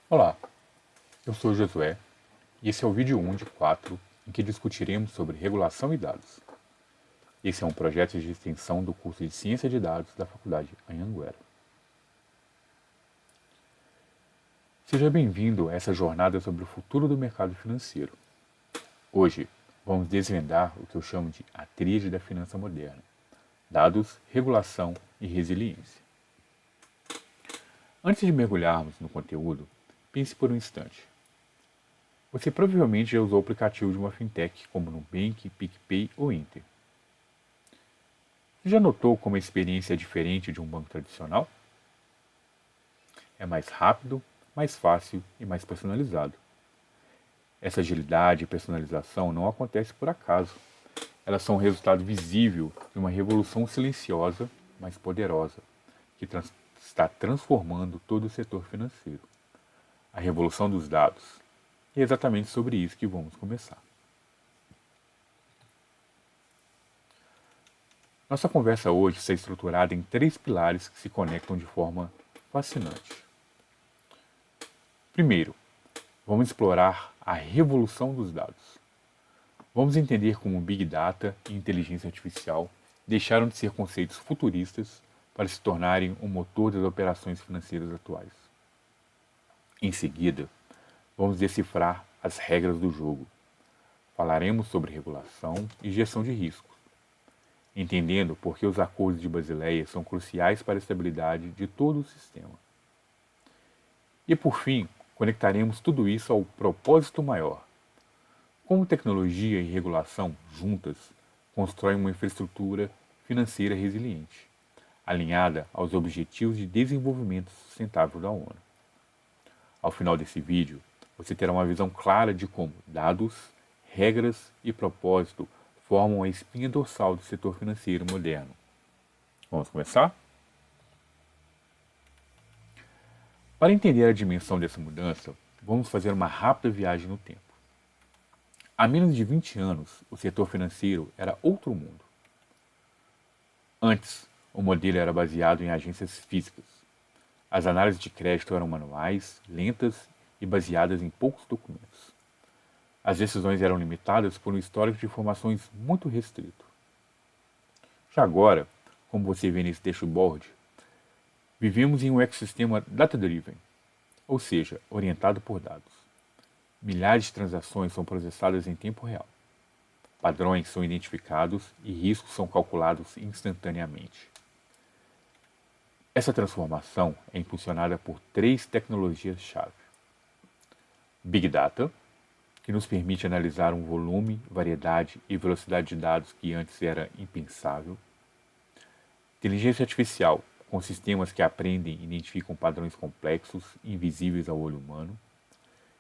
Olá, eu sou Josué e esse é o vídeo 1 de 4 em que discutiremos sobre regulação e dados. Esse é um projeto de extensão do curso de Ciência de Dados da Faculdade Anhanguera. Seja bem-vindo a essa jornada sobre o futuro do mercado financeiro. Hoje, vamos desvendar o que eu chamo de a tríade da finança moderna: dados, regulação e resiliência. Antes de mergulharmos no conteúdo, pense por um instante. Você provavelmente já usou o aplicativo de uma fintech como Nubank, PicPay ou Inter. Você já notou como a experiência é diferente de um banco tradicional? É mais rápido, mais fácil e mais personalizado. Essa agilidade e personalização não acontece por acaso. Elas são o resultado visível de uma revolução silenciosa, mas poderosa, que está transformando todo o setor financeiro. A revolução dos dados. E é exatamente sobre isso que vamos começar. Nossa conversa hoje está estruturada em 3 pilares que se conectam de forma fascinante. Primeiro, vamos explorar a revolução dos dados. Vamos entender como Big Data e inteligência artificial deixaram de ser conceitos futuristas para se tornarem o motor das operações financeiras atuais. Em seguida, vamos decifrar as regras do jogo. Falaremos sobre regulação e gestão de riscos, entendendo por que os acordos de Basileia são cruciais para a estabilidade de todo o sistema. E por fim, conectaremos tudo isso ao propósito maior. Como tecnologia e regulação juntas constroem uma infraestrutura financeira resiliente, alinhada aos Objetivos de Desenvolvimento Sustentável da ONU. Ao final desse vídeo, você terá uma visão clara de como dados, regras e propósito formam a espinha dorsal do setor financeiro moderno. Vamos começar? Para entender a dimensão dessa mudança, vamos fazer uma rápida viagem no tempo. Há menos de 20 anos, o setor financeiro era outro mundo. Antes, o modelo era baseado em agências físicas. As análises de crédito eram manuais, lentas e baseadas em poucos documentos. As decisões eram limitadas por um histórico de informações muito restrito. Já agora, como você vê nesse dashboard, vivemos em um ecossistema data-driven, ou seja, orientado por dados. Milhares de transações são processadas em tempo real. Padrões são identificados e riscos são calculados instantaneamente. Essa transformação é impulsionada por 3 tecnologias-chave. Big Data, que nos permite analisar um volume, variedade e velocidade de dados que antes era impensável. Inteligência artificial, com sistemas que aprendem e identificam padrões complexos e invisíveis ao olho humano.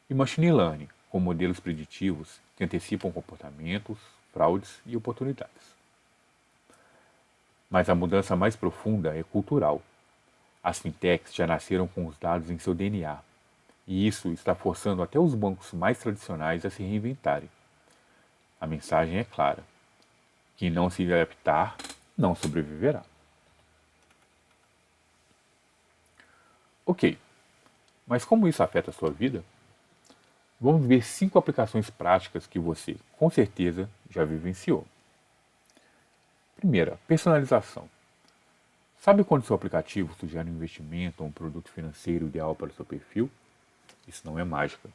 E Machine Learning, com modelos preditivos que antecipam comportamentos, fraudes e oportunidades. Mas a mudança mais profunda é cultural. As fintechs já nasceram com os dados em seu DNA, e isso está forçando até os bancos mais tradicionais a se reinventarem. A mensagem é clara: quem não se adaptar não sobreviverá. Ok, mas como isso afeta a sua vida? Vamos ver 5 aplicações práticas que você, com certeza, já vivenciou. Primeira, personalização. Sabe quando seu aplicativo sugere um investimento ou um produto financeiro ideal para o seu perfil? Isso não é mágica.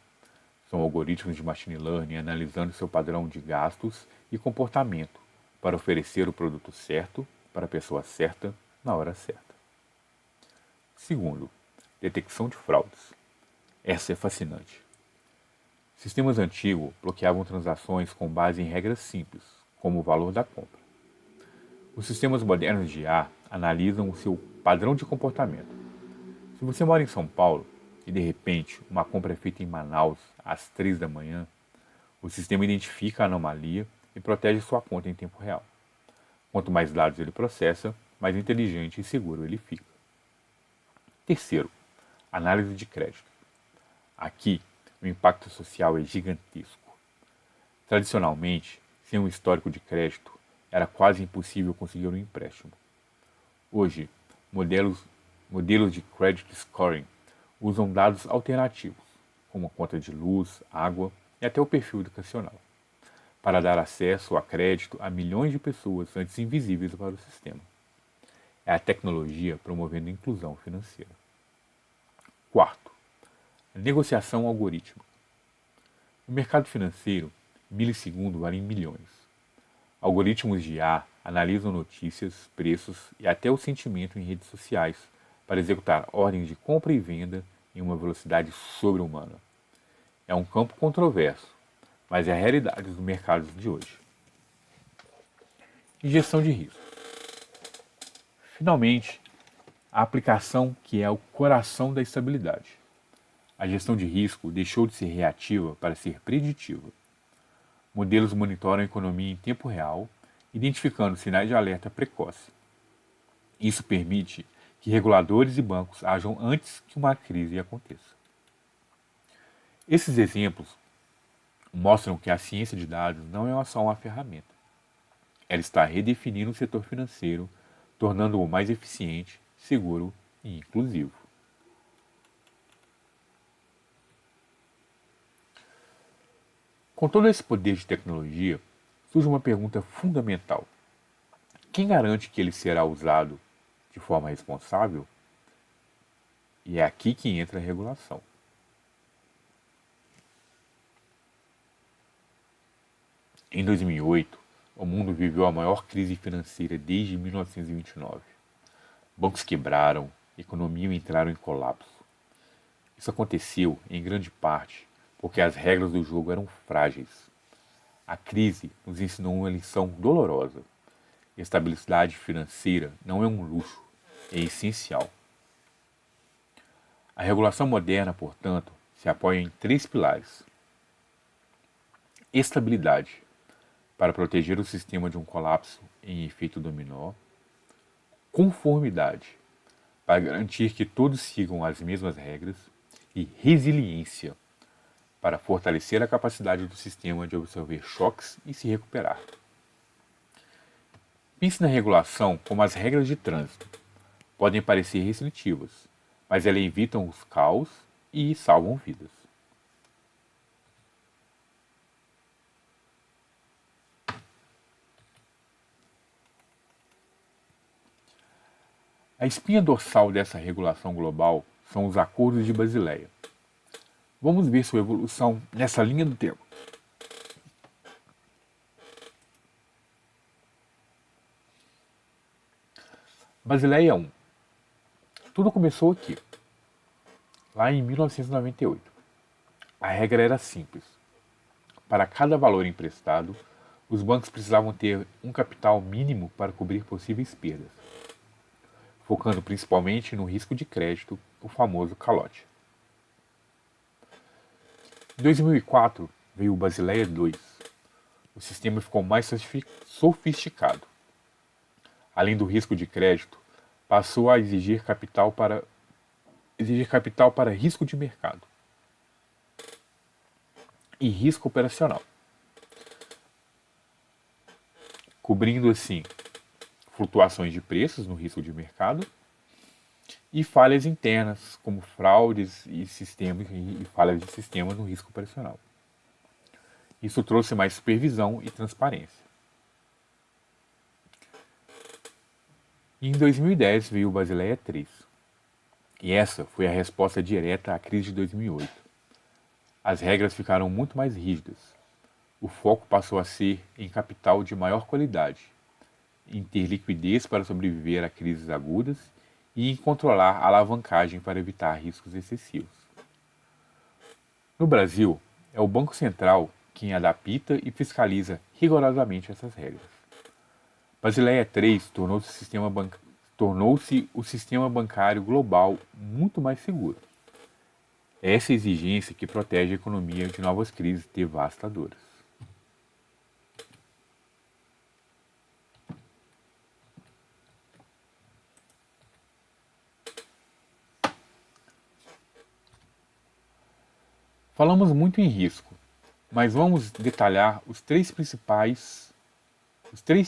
São algoritmos de machine learning analisando seu padrão de gastos e comportamento para oferecer o produto certo para a pessoa certa na hora certa. Segundo, detecção de fraudes. Essa é fascinante. Sistemas antigos bloqueavam transações com base em regras simples, como o valor da compra. Os sistemas modernos de IA analisam o seu padrão de comportamento. Se você mora em São Paulo e de repente uma compra é feita em Manaus às 3 da manhã, o sistema identifica a anomalia e protege sua conta em tempo real. Quanto mais dados ele processa, mais inteligente e seguro ele fica. Terceiro, análise de crédito. Aqui, o impacto social é gigantesco. Tradicionalmente, sem um histórico de crédito, era quase impossível conseguir um empréstimo. Hoje, modelos de credit scoring usam dados alternativos, como a conta de luz, água e até o perfil educacional, para dar acesso a crédito a milhões de pessoas antes invisíveis para o sistema. É a tecnologia promovendo a inclusão financeira. Quarto, a negociação algorítmica. No mercado financeiro, milissegundo valem milhões. Algoritmos de IA analisam notícias, preços e até o sentimento em redes sociais para executar ordens de compra e venda em uma velocidade sobre-humana. É um campo controverso, mas é a realidade dos mercados de hoje. E gestão de risco. Finalmente, a aplicação que é o coração da estabilidade. A gestão de risco deixou de ser reativa para ser preditiva. Modelos monitoram a economia em tempo real, identificando sinais de alerta precoce. Isso permite que reguladores e bancos ajam antes que uma crise aconteça. Esses exemplos mostram que a ciência de dados não é só uma ferramenta. Ela está redefinindo o setor financeiro, tornando-o mais eficiente, seguro e inclusivo. Com todo esse poder de tecnologia, surge uma pergunta fundamental. Quem garante que ele será usado de forma responsável? E é aqui que entra a regulação. Em 2008, o mundo viveu a maior crise financeira desde 1929. Bancos quebraram, economias entraram em colapso. Isso aconteceu, em grande parte, porque as regras do jogo eram frágeis. A crise nos ensinou uma lição dolorosa. Estabilidade financeira não é um luxo, é essencial. A regulação moderna, portanto, se apoia em três pilares. Estabilidade, para proteger o sistema de um colapso em efeito dominó. Conformidade, para garantir que todos sigam as mesmas regras. E resiliência, para fortalecer a capacidade do sistema de absorver choques e se recuperar. Pense na regulação como as regras de trânsito. Podem parecer restritivas, mas elas evitam os caos e salvam vidas. A espinha dorsal dessa regulação global são os Acordos de Basileia. Vamos ver sua evolução nessa linha do tempo. Basileia I. Tudo começou aqui, lá em 1998. A regra era simples. Para cada valor emprestado, os bancos precisavam ter um capital mínimo para cobrir possíveis perdas, focando principalmente no risco de crédito, o famoso calote. Em 2004 veio o Basileia II. O sistema ficou mais sofisticado. Além do risco de crédito, passou a exigir capital para risco de mercado e risco operacional, cobrindo assim flutuações de preços no risco de mercado e falhas internas, como fraudes e falhas de sistema no risco operacional. Isso trouxe mais supervisão e transparência. E em 2010 veio o Basileia III. E essa foi a resposta direta à crise de 2008. As regras ficaram muito mais rígidas. O foco passou a ser em capital de maior qualidade, em ter liquidez para sobreviver a crises agudas e em controlar a alavancagem para evitar riscos excessivos. No Brasil, é o Banco Central quem adapta e fiscaliza rigorosamente essas regras. Basileia III tornou-se o sistema bancário global muito mais seguro. É essa exigência que protege a economia de novas crises devastadoras. Falamos muito em risco, mas vamos detalhar os três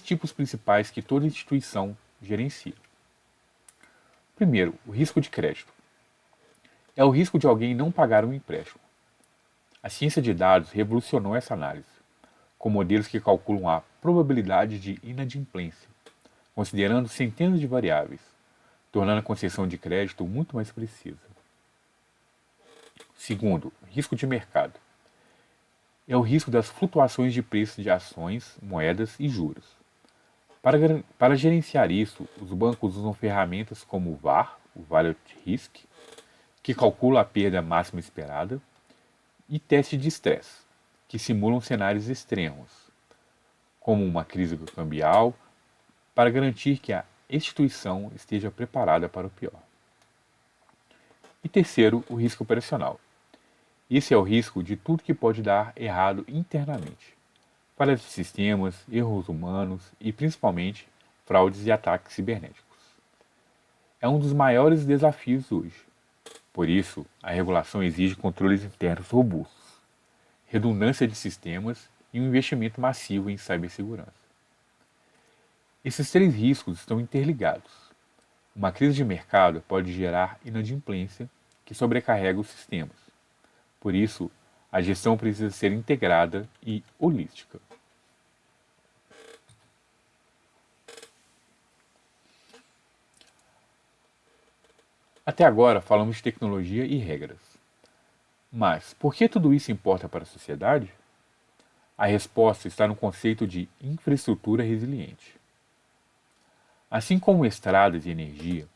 tipos principais que toda instituição gerencia. Primeiro, o risco de crédito. É o risco de alguém não pagar um empréstimo. A ciência de dados revolucionou essa análise, com modelos que calculam a probabilidade de inadimplência, considerando centenas de variáveis, tornando a concessão de crédito muito mais precisa. Segundo, risco de mercado. É o risco das flutuações de preços de ações, moedas e juros. Para gerenciar isso, os bancos usam ferramentas como o VaR, o Value at Risk, que calcula a perda máxima esperada, e teste de estresse, que simulam cenários extremos, como uma crise cambial, para garantir que a instituição esteja preparada para o pior. E terceiro, o risco operacional. Esse é o risco de tudo que pode dar errado internamente. Falhas de sistemas, erros humanos e, principalmente, fraudes e ataques cibernéticos. É um dos maiores desafios hoje. Por isso, a regulação exige controles internos robustos, redundância de sistemas e um investimento massivo em cibersegurança. Esses três riscos estão interligados. Uma crise de mercado pode gerar inadimplência, que sobrecarrega os sistemas. Por isso, a gestão precisa ser integrada e holística. Até agora falamos de tecnologia e regras. Mas por que tudo isso importa para a sociedade? A resposta está no conceito de infraestrutura resiliente. Assim como estradas e energia,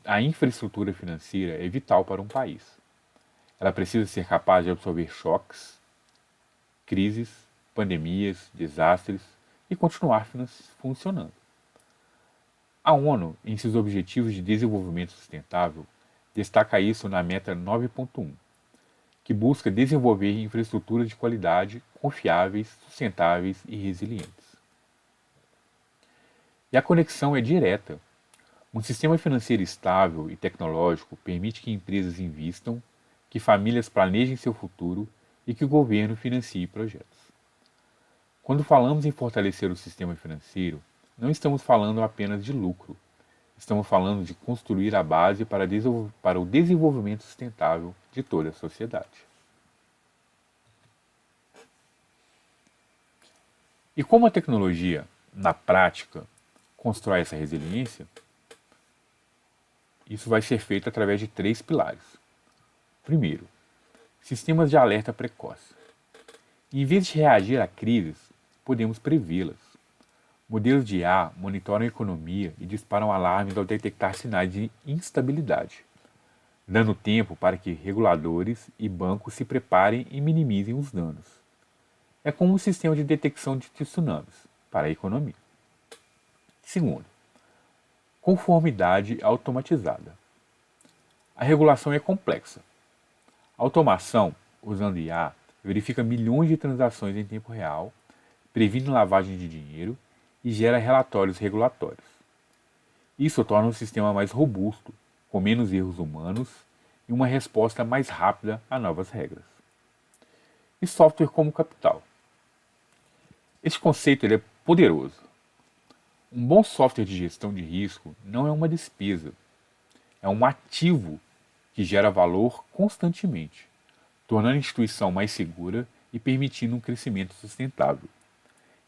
a infraestrutura financeira é vital para um país. Ela precisa ser capaz de absorver choques, crises, pandemias, desastres e continuar funcionando. A ONU, em seus Objetivos de Desenvolvimento Sustentável, destaca isso na meta 9.1, que busca desenvolver infraestruturas de qualidade, confiáveis, sustentáveis e resilientes. E a conexão é direta. Um sistema financeiro estável e tecnológico permite que empresas invistam, que famílias planejem seu futuro e que o governo financie projetos. Quando falamos em fortalecer o sistema financeiro, não estamos falando apenas de lucro. Estamos falando de construir a base para o desenvolvimento sustentável de toda a sociedade. E como a tecnologia, na prática, constrói essa resiliência? Isso vai ser feito através de três pilares. Primeiro, sistemas de alerta precoce. Em vez de reagir a crises, podemos prevê-las. Modelos de IA monitoram a economia e disparam alarmes ao detectar sinais de instabilidade, dando tempo para que reguladores e bancos se preparem e minimizem os danos. É como um sistema de detecção de tsunamis para a economia. Segundo, conformidade automatizada. A regulação é complexa. A automação, usando IA, verifica milhões de transações em tempo real, previne lavagem de dinheiro e gera relatórios regulatórios. Isso torna o sistema mais robusto, com menos erros humanos e uma resposta mais rápida a novas regras. E software como capital. Esse conceito é poderoso. Um bom software de gestão de risco não é uma despesa, é um ativo que gera valor constantemente, tornando a instituição mais segura e permitindo um crescimento sustentável.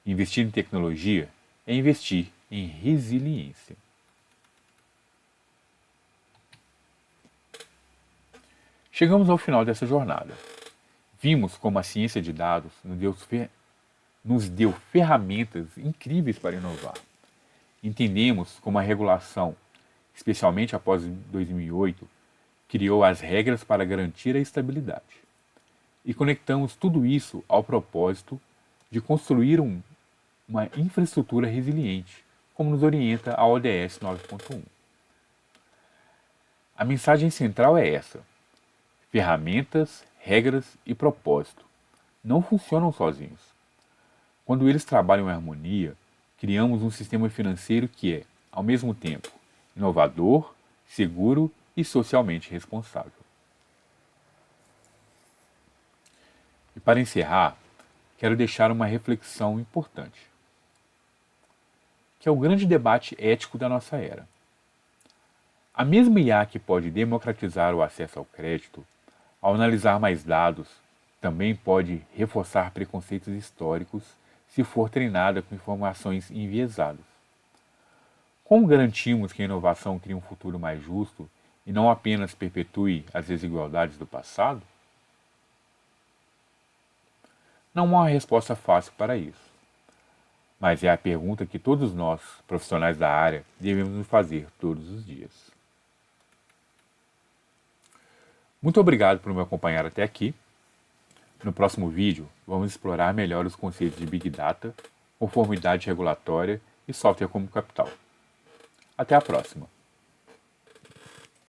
Investir em tecnologia é investir em resiliência. Chegamos ao final dessa jornada. Vimos como a ciência de dados nos deu ferramentas incríveis para inovar. Entendemos como a regulação, especialmente após 2008, criou as regras para garantir a estabilidade. E conectamos tudo isso ao propósito de construir uma infraestrutura resiliente, como nos orienta a ODS 9.1. A mensagem central é essa: ferramentas, regras e propósito não funcionam sozinhos. Quando eles trabalham em harmonia, criamos um sistema financeiro que é, ao mesmo tempo, inovador, seguro e socialmente responsável. E para encerrar, quero deixar uma reflexão importante, que é o grande debate ético da nossa era. A mesma IA que pode democratizar o acesso ao crédito, ao analisar mais dados, também pode reforçar preconceitos históricos se for treinada com informações enviesadas. Como garantimos que a inovação crie um futuro mais justo e não apenas perpetue as desigualdades do passado? Não há uma resposta fácil para isso, mas é a pergunta que todos nós, profissionais da área, devemos nos fazer todos os dias. Muito obrigado por me acompanhar até aqui. No próximo vídeo, vamos explorar melhor os conceitos de Big Data, conformidade regulatória e software como capital. Até a próxima!